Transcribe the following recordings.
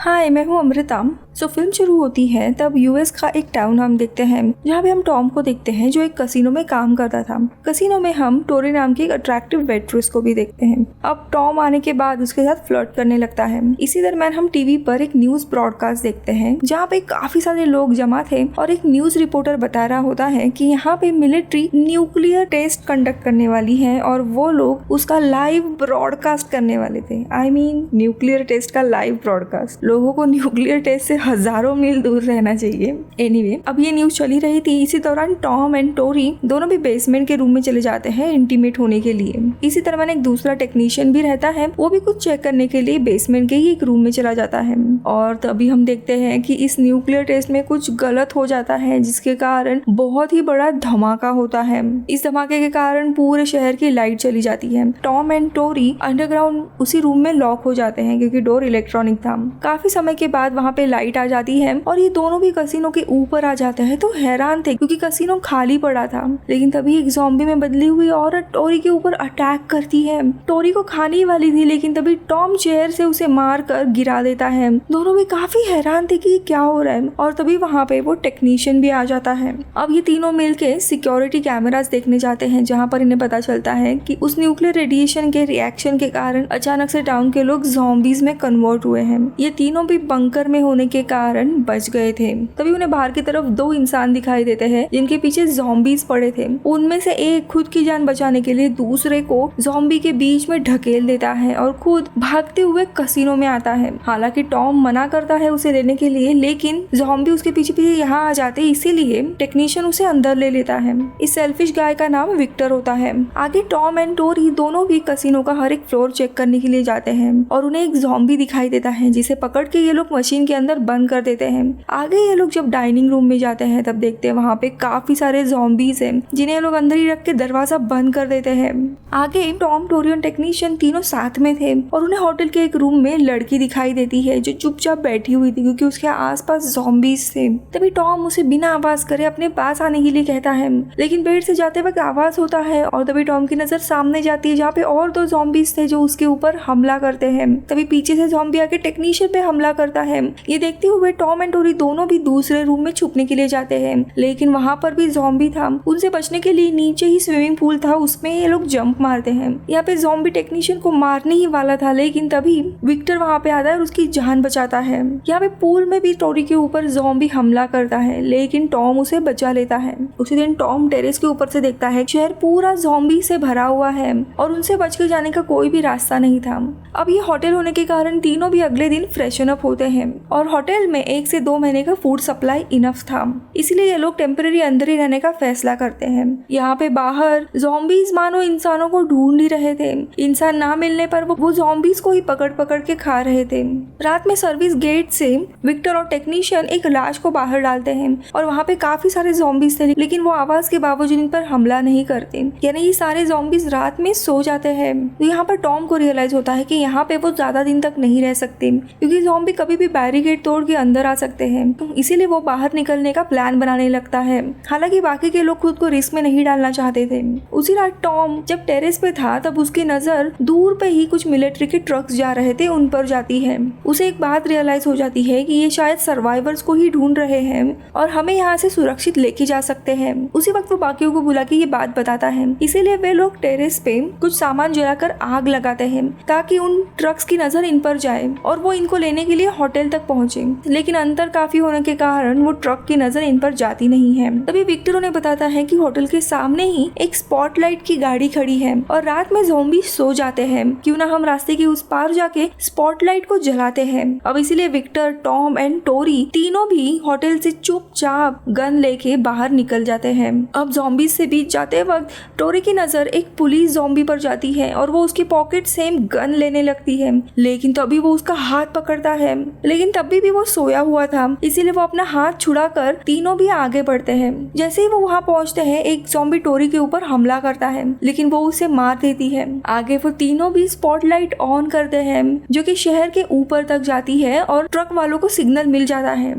हाय, मैं हूँ अमृता। फिल्म शुरू होती है तब यूएस का एक टाउन हम देखते हैं जहाँ पे हम टॉम को देखते हैं जो एक कसिनो में काम करता था। कसिनो में हम टोरी नाम की एक अट्रैक्टिव वेट्रेस को भी देखते हैं। अब टॉम आने के बाद उसके साथ फ्लर्ट करने लगता है। इसी दरम्यान हम टीवी पर एक न्यूज ब्रॉडकास्ट देखते हैं जहाँ पे काफी सारे लोग जमा थे और एक न्यूज रिपोर्टर बता रहा होता है कि यहाँ पे मिलिट्री न्यूक्लियर टेस्ट कंडक्ट करने वाली है और वो लोग उसका लाइव ब्रॉडकास्ट करने वाले थे। न्यूक्लियर टेस्ट का लाइव ब्रॉडकास्ट। लोगों को न्यूक्लियर टेस्ट से हजारों मील दूर रहना चाहिए। एनीवे, अब ये न्यूज चली रही थी। इसी दौरान टॉम एंड टोरी दोनों भी बेसमेंट के रूम में चले जाते हैं इंटीमेट होने के लिए। इसी तरह एक दूसरा टेक्नीशियन भी रहता है, वो भी कुछ चेक करने के लिए बेसमेंट के ही एक रूम में चला जाता है। और तभी हम देखते हैं कि इस न्यूक्लियर टेस्ट में कुछ गलत हो जाता है जिसके कारण बहुत ही बड़ा धमाका होता है। इस धमाके के कारण पूरे शहर की लाइट चली जाती है। टॉम एंड टोरी अंडरग्राउंड उसी रूम में लॉक हो जाते हैं क्योंकि डोर इलेक्ट्रॉनिक था। काफी समय के बाद वहाँ पे लाइट आ जाती है और ये दोनों भी कसिनो के ऊपर आ जाते हैं। तो हैरान थे क्योंकि कसिनो खाली पड़ा था। लेकिन तभी एक ज़ॉम्बी में बदली हुई औरत टोरी के ऊपर अटैक करती है। टोरी को खाने ही वाली थी लेकिन तभी टॉम चेयर से उसे मार कर गिरा देता है। दोनों भी काफी हैरान थे कि क्या हो रहा है और तभी वहाँ पे वो टेक्नीशियन भी आ जाता है। अब ये तीनों मिलके सिक्योरिटी कैमरास देखने जाते हैं जहाँ पर इन्हें पता चलता है कि उस न्यूक्लियर रेडिएशन के रिएक्शन के कारण अचानक से टाउन के लोग ज़ॉम्बीज में कन्वर्ट हुए हैं। ये तीनों भी बंकर में होने के कारण बच गए थे। तभी उन्हें बाहर की तरफ दो इंसान दिखाई देते हैं जिनके पीछे ज़ॉम्बीज पड़े थे। उनमें से एक खुद की जान बचाने के लिए दूसरे को ज़ॉम्बी के बीच में ढकेल देता है और खुद भागते हुए कसिनो में आता है। हालांकि टॉम मना करता है उसे लेने के लिए, लेकिन ज़ॉम्बी उसके पीछे पीछे यहाँ आ जाते, इसीलिए टेक्नीशियन उसे अंदर ले लेता है। इस सेल्फिश गाय का नाम विक्टर होता है। आगे टॉम एंड टोरी दोनों भी कसिनो का हर एक फ्लोर चेक करने के लिए जाते हैं और उन्हें एक ज़ॉम्बी दिखाई देता है जिसे पकड़ के ये लोग मशीन के अंदर बंद कर देते हैं। आगे ये लोग जब डाइनिंग रूम में जाते हैं तब देखते हैं वहाँ पे काफी सारे ज़ॉम्बीज हैं जिन्हें लोग अंदर ही रख के दरवाजा बंद कर देते हैं। आगे टॉम, टोरी और टेक्नीशियन तीनों साथ में थे और उन्हें होटल के एक रूम में लड़की दिखाई देती है जो चुपचाप बैठी हुई थी क्योंकि उसके आसपास ज़ॉम्बीज थे। तभी टॉम उसे बिना आवाज करे अपने पास आने के लिए कहता है, लेकिन बेड से जाते वक्त आवाज होता है और तभी टॉम की नजर सामने जाती है जहाँ पे और दो ज़ॉम्बीज थे जो उसके ऊपर हमला करते हैं। तभी पीछे से ज़ॉम्बी आके टेक्नीशियन पे हमला करता है। ये देखते हुए टॉम एंड टोरी दोनों भी दूसरे रूम में छुपने के लिए जाते हैं, लेकिन वहाँ पर भी ज़ॉम्बी था। उनसे बचने के लिए नीचे ही स्विमिंग पूल था, उसमें ये लोग जंप मारते हैं। यहाँ पे ज़ॉम्बी टेक्नीशियन को मारने ही वाला था, लेकिन तभी विक्टर वहाँ पे आता है और उसकी जान बचाता है। यहाँ पे पूल में भी टोरी के ऊपर ज़ॉम्बी हमला करता है, लेकिन टॉम उसे बचा लेता है। उसी दिन टॉम टेरेस के ऊपर से देखता है शहर पूरा ज़ॉम्बी से भरा हुआ है और उनसे बच के जाने का कोई भी रास्ता नहीं था। अब ये होटल होने के कारण तीनों भी अगले दिन फ्रेशन अप होते हैं और होटल में 1 से 2 महीने का फूड सप्लाई इनफ था, इसलिए ये लोग टेम्परेरी अंदर ही रहने का फैसला करते हैं। यहाँ पे बाहर ज़ॉम्बीज मानो इंसानों को ढूंढ ही रहे थे। इंसान ना मिलने पर वो ज़ॉम्बीज को ही पकड़ पकड़ के खा रहे थे। रात में सर्विस गेट से विक्टर और टेक्नीशियन एक लाश को बाहर डालते हैं और वहाँ पे काफी सारे ज़ॉम्बीज थे, लेकिन वो आवाज के बावजूद इन पर हमला नहीं करते, यानी ये सारे ज़ॉम्बीज रात में सो जाते हैं। तो यहाँ पर टॉम को रियलाइज होता है कि यहाँ पे वो ज्यादा दिन तक नहीं रह सकते क्योंकि ज़ॉम्बी कभी भी बैरिकेड तोड़ के अंदर आ सकते हैं, तो इसीलिए वो बाहर निकलने का प्लान बनाने लगता है। हालांकि बाकी के लोग खुद को रिस्क में नहीं डालना चाहते थे। उसी रात टॉम जब टेरेस पे था तब उसकी नजर दूर पे ही कुछ मिलिट्री के ट्रक्स जा रहे थे उन पर जाती है। उसे एक बात रियलाइज हो जाती है कि ये शायद सर्वाइवर्स को ही ढूंढ रहे हैं और हमें यहाँ से सुरक्षित लेके जा सकते हैं। उसी वक्त वो बाकियों को बुला के ये बात बताता है, इसीलिए वे लोग टेरेस पे कुछ सामान जलाकर आग लगाते हैं ताकि उन ट्रक्स की नजर इन पर जाए और वो इनको लेने के लिए होटल तक पहुंचे। लेकिन अंतर काफी होने के कारण वो ट्रक की नजर इन पर जाती नहीं है। तभी विक्टर उन्हें बताता है कि होटल के सामने ही एक स्पॉटलाइट की गाड़ी खड़ी है और रात में ज़ॉम्बी सो जाते हैं, क्यों ना हम रास्ते के उस पार जाके स्पॉटलाइट को जलाते हैं। अब इसीलिए विक्टर, टॉम एंड टोरी तीनों भी होटल से चुपचाप गन लेके बाहर निकल जाते हैं। अब ज़ॉम्बी से बीच जाते वक्त टोरी की नजर एक पुलिस ज़ॉम्बी पर जाती है और वो उसकी पॉकेट से गन लेने लगती है, लेकिन तभी वो उसका हाथ पकड़ता है, लेकिन तभी भी वो वो सोया हुआ था, इसीलिए वो अपना हाथ छुड़ाकर तीनों भी आगे बढ़ते हैं। जैसे ही वो वहाँ पहुँचते हैं, एक ज़ॉम्बी टोरी के ऊपर हमला करता है, लेकिन वो उसे मार देती है। आगे वो तीनों भी स्पॉटलाइट ऑन करते हैं जो कि शहर के ऊपर तक जाती है और ट्रक वालों को सिग्नल मिल जाता है।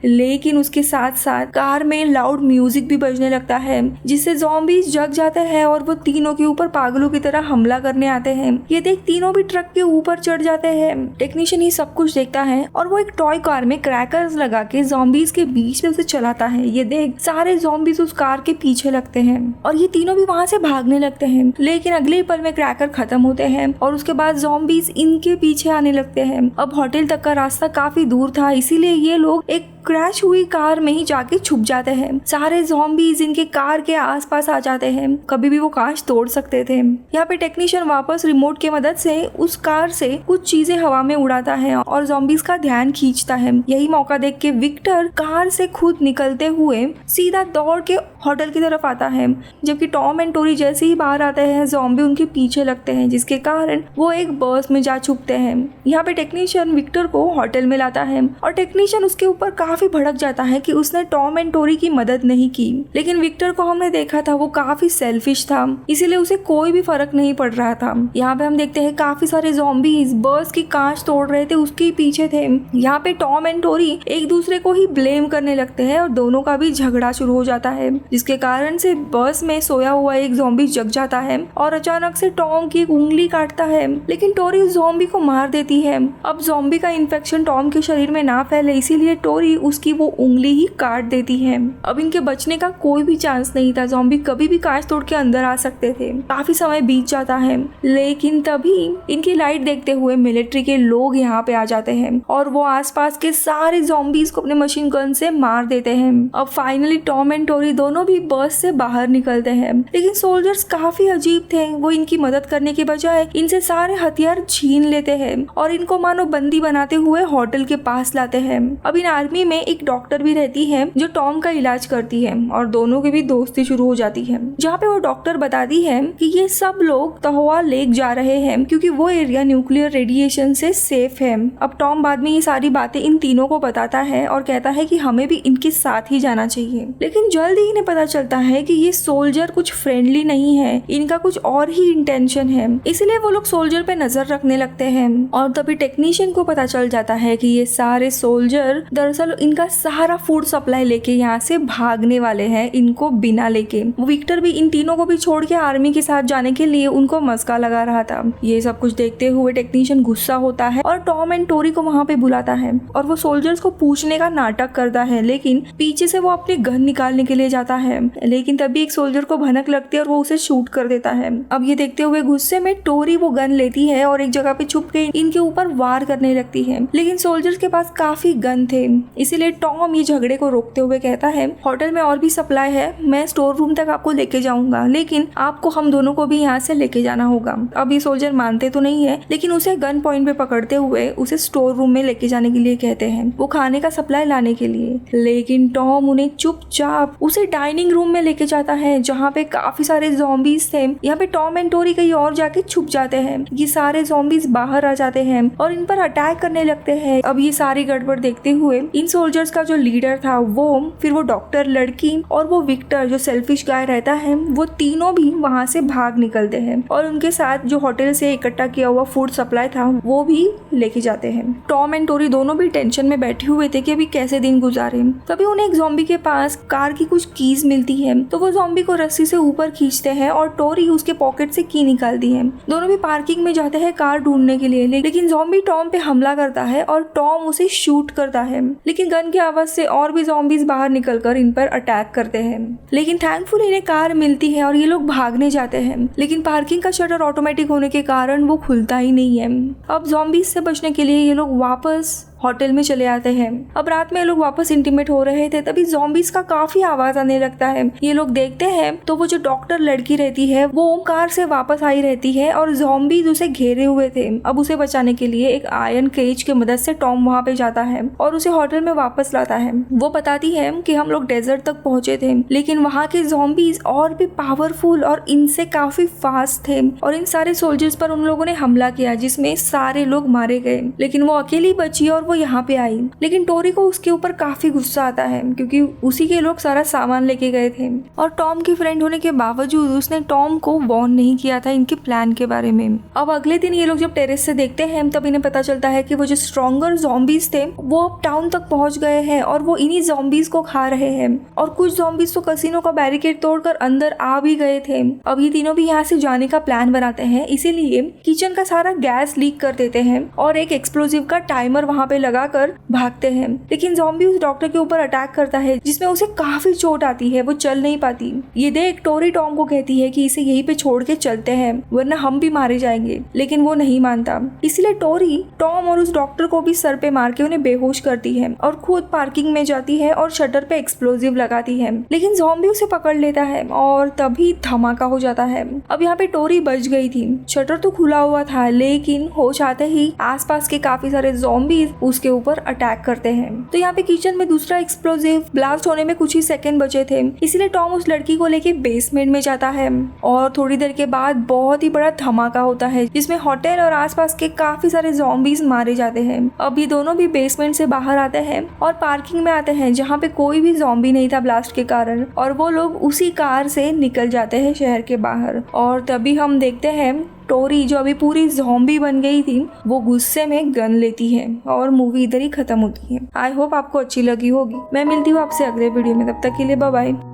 लेकिन उसके साथ साथ कार में लाउड म्यूजिक भी बजने लगता है, जिससे ज़ॉम्बीज जग जाते हैं और वो तीनों के ऊपर पागलों की तरह हमला करने आते हैं। ये देख तीनों भी ट्रक के ऊपर चढ़ जाते हैं। टेक्नीशियन ये सब कुछ देखता है और वो एक टॉय कार में क्रैकर्स लगा के ज़ॉम्बीज के बीच में उसे चलाता है। ये देख सारे ज़ॉम्बीज उस कार के पीछे लगते हैं और ये तीनों भी वहाँ से भागने लगते हैं। लेकिन अगले पल में क्रैकर खत्म होते हैं और उसके बाद ज़ॉम्बीज इनके पीछे आने लगते हैं। अब होटल तक का रास्ता काफी दूर था, इसीलिए ये लोग एक क्रैश हुई कार में ही जाके छुप जाते हैं। सारे ज़ॉम्बीज इनके कार के आसपास आ जाते हैं, कभी भी वो कांच तोड़ सकते थे। यहाँ पे टेक्नीशियन वापस रिमोट की मदद से उस कार से कुछ चीजें हवा में उड़ाता है और ज़ॉम्बीज का ध्यान खींचता है। यही मौका देख के विक्टर कार से खुद निकलते हुए सीधा दौड़ के होटल की तरफ आता है, जबकि टॉम एंड टोरी जैसे ही बाहर आते हैं ज़ॉम्बी उनके पीछे लगते हैं, जिसके कारण वो एक बस में जा छुपते हैं। यहाँ पे टेक्नीशियन विक्टर को होटल में लाता है और टेक्नीशियन उसके ऊपर काफी भड़क जाता है कि उसने टॉम एंड टोरी की मदद नहीं की। लेकिन विक्टर को हमने देखा था वो काफी सेल्फिश था, इसीलिए उसे कोई भी फर्क नहीं पड़ रहा था। यहाँ पे हम देखते हैं काफी सारे ज़ॉम्बीज बस की कांच तोड़ रहे थे, उसके पीछे थे। यहाँ पे टॉम एंड टोरी एक दूसरे को ही ब्लेम करने लगते हैं और दोनों का भी झगड़ा शुरू हो जाता है, जिसके कारण से बस में सोया हुआ एक ज़ॉम्बी जग जाता है और अचानक से टॉम की एक उंगली काटता है, लेकिन टोरी उस ज़ॉम्बी को मार देती है। अब ज़ॉम्बी का इन्फेक्शन टॉम के शरीर में ना फैले, इसीलिए टोरी उसकी वो उंगली ही काट देती है। अब इनके बचने का कोई भी चांस नहीं था, ज़ॉम्बी कभी भी कांच तोड़ के अंदर आ सकते थे। काफी समय बीत जाता है, लेकिन तभी इनकी लाइट देखते हुए मिलिट्री के लोग यहाँ पे आ जाते हैं और वो आसपास के सारे ज़ॉम्बीज को अपने मशीन गन से मार देते हैं। अब फाइनली टॉम एंड टोरी दोनों भी बस से बाहर निकलते हैं, लेकिन सोल्जर्स काफी अजीब थे। वो इनकी मदद करने के बजाय इनसे सारे हथियार छीन लेते हैं और इनको मानो बंदी बनाते हुए होटल के पास लाते हैं। अब इन आर्मी में एक डॉक्टर भी रहती है जो टॉम का इलाज करती है और दोनों की भी दोस्ती शुरू हो जाती है, जहाँ पे वो डॉक्टर बताती है कि ये सब लोग तहोआ लेक जा रहे हैं क्योंकि वो एरिया न्यूक्लियर रेडिएशन से सेफ है। अब टॉम बाद में ये सारी बातें इन तीनों को बताता है और कहता है कि हमें भी इनके साथ ही जाना चाहिए, लेकिन जल्द ही इन्हें पता चलता है कि ये सोल्जर कुछ फ्रेंडली नहीं है, इनका कुछ और ही इंटेंशन है, इसलिए वो लोग सोल्जर पे नजर रखने लगते हैं। और तभी टेक्नीशियन को पता चल जाता है कि ये सारे सोल्जर दरअसल इनका सारा फूड सप्लाई लेके यहाँ से भागने वाले हैं, इनको बिना लेके। विक्टर भी इन तीनों को भी छोड़ के आर्मी के साथ जाने के लिए उनको मस्का लगा रहा था। ये सब कुछ देखते हुए टेक्नीशियन गुस्सा होता है और टॉम एंड टोरी को वहाँ पे बुलाता है और वो सोल्जर्स को पूछने का नाटक करता है, लेकिन पीछे से वो अपने गन निकालने के लिए जाता है, लेकिन तभी एक सोल्जर को भनक लगती है और वो उसे शूट कर देता है। अब ये देखते हुए गुस्से में टोरी वो गन लेती है और एक जगह पे छुप के इनके ऊपर वार करने लगती है, लेकिन सोल्जर्स के पास काफी गन थे, इसीलिए टॉम ये झगड़े को रोकते हुए कहता है होटल में और भी सप्लाई है, मैं स्टोर रूम तक आपको लेके जाऊंगा, लेकिन आपको हम दोनों को भी यहाँ से लेके जाना होगा। अब ये सोल्जर मानते तो नहीं है, लेकिन उसे गन पॉइंट पे पकड़ते हुए उसे स्टोर रूम में लेके जाने के लिए कहते हैं, वो खाने का सप्लाई लाने के लिए। लेकिन टॉम उन्हें चुपचाप उसे डाइनिंग रूम में लेके जाता है जहाँ पे काफी सारे ज़ॉम्बीज थे। यहाँ पे टॉम एंड टोरी कहीं और जाके छुप जाते हैं। ये सारे ज़ॉम्बीज बाहर आ जाते हैं और इन पर अटैक करने लगते हैं। अब ये सारी गड़बड़ देखते हुए इन सोल्जर्स का जो लीडर था वो, फिर वो डॉक्टर लड़की और वो विक्टर जो सेल्फिश गाय रहता है, वो तीनों भी वहाँ से भाग निकलते हैं और उनके साथ जो होटल से इकट्ठा किया हुआ फूड सप्लाई था वो भी लेके जाते हैं। टॉम एंड टोरी दोनों भी टेंशन में बैठे हुए थे कि अभी कैसे दिन गुजारे। तभी उन्हें एक ज़ॉम्बी के पास कार की कुछ कीज मिलती है, तो वो ज़ॉम्बी को रस्सी से ऊपर खींचते हैं और टोरी उसके पॉकेट से की निकालती है। दोनों भी पार्किंग में जाते हैं कार ढूंढने के लिए, लेकिन ज़ॉम्बी टॉम पे हमला करता है और टॉम उसे शूट करता है, लेकिन गन की आवाज से और भी ज़ॉम्बीज बाहर निकलकर इन पर अटैक करते हैं। लेकिन थैंकफुली इन्हें कार मिलती है और ये लोग भागने जाते हैं, लेकिन पार्किंग का शटर ऑटोमेटिक होने के कारण वो खुलता ही नहीं है। अब ज़ॉम्बीज से बचने के लिए ये लोग वापस होटल में चले आते हैं। अब रात में ये लोग वापस इंटीमेट हो रहे थे, तभी ज़ॉम्बीज का काफी आवाज आने लगता है। ये लोग देखते हैं तो वो जो डॉक्टर लड़की रहती है वो कार से वापस आई रहती है और ज़ॉम्बीज उसे घेरे हुए थे। अब उसे बचाने के लिए एक आयरन केज की मदद से टॉम वहाँ पे जाता है और उसे होटल में वापस लाता है। वो बताती है कि हम लोग डेजर्ट तक पहुंचे थे, लेकिन वहाँ के ज़ॉम्बीज और भी पावरफुल और इनसे काफी फास्ट थे और इन सारे सोल्जर्स पर उन लोगों ने हमला किया, जिसमें सारे लोग मारे गए, लेकिन वो अकेली बची और वो यहाँ पे आई। लेकिन टोरी को उसके ऊपर काफी गुस्सा आता है क्योंकि उसी के लोग सारा सामान लेके गए थे और टॉम की फ्रेंड होने के बावजूद उसने टॉम को वार्न नहीं किया था इनके प्लान के बारे में। अब अगले दिन ये लोग जब टेरेस से देखते हैं तब इन्हें पता चलता है कि वो जो स्ट्रॉन्गर ज़ॉम्बीज थे वो अब टाउन तक पहुंच गए हैं और वो इन्हीं ज़ॉम्बीज को खा रहे हैं और कुछ ज़ॉम्बीज तो कसिनो का बैरिकेड तोड़कर अंदर आ भी गए थे। अब ये तीनों भी यहाँ से जाने का प्लान बनाते हैं, इसीलिए किचन का सारा गैस लीक कर देते हैं और एक एक्सप्लोजिव का टाइमर वहाँ पे लगाकर भागते हैं। लेकिन ज़ॉम्बी उस डॉक्टर के ऊपर अटैक करता है जिसमें उसे काफी चोट आती है, वो चल नहीं पाती। ये देख टोरी टॉम को कहती है कि इसे यहीं पे छोड़ के चलते हैं वरना हम भी मारे जाएंगे, लेकिन वो नहीं मानता। इसलिए टोरी टॉम और उस डॉक्टर को भी सर पे मार के उन्हें बेहोश करती है और खुद पार्किंग में जाती है और शटर पे एक्सप्लोजिव लगाती है। लेकिन ज़ॉम्बी उसे पकड़ लेता है और तभी धमाका हो जाता है। अब यहाँ पे टोरी बच गई थी, शटर तो खुला हुआ था, लेकिन होश आते ही आसपास के काफी सारे ज़ॉम्बीज उसके ऊपर अटैक करते हैं। तो यहाँ पे किचन में दूसरा एक्सप्लोजिव ब्लास्ट होने में कुछ ही सेकंड बचे थे, इसलिए टॉम उस लड़की को लेके बेसमेंट में जाता है और थोड़ी देर के बाद बहुत ही बड़ा धमाका होता है जिसमें होटल और आसपास के काफी सारे ज़ॉम्बीज मारे जाते हैं। अब ये दोनों भी बेसमेंट से बाहर आते हैं और पार्किंग में आते हैं जहाँ पे कोई भी ज़ॉम्बी नहीं था ब्लास्ट के कारण, और वो लोग उसी कार से निकल जाते हैं शहर के बाहर। और तभी हम देखते हैं टोरी जो अभी पूरी ज़ॉम्बी बन गई थी वो गुस्से में गन लेती है और मूवी इधर ही खत्म होती है। आई होप आपको अच्छी लगी होगी। मैं मिलती हूँ आपसे अगले वीडियो में, तब तक के लिए बाय बाय।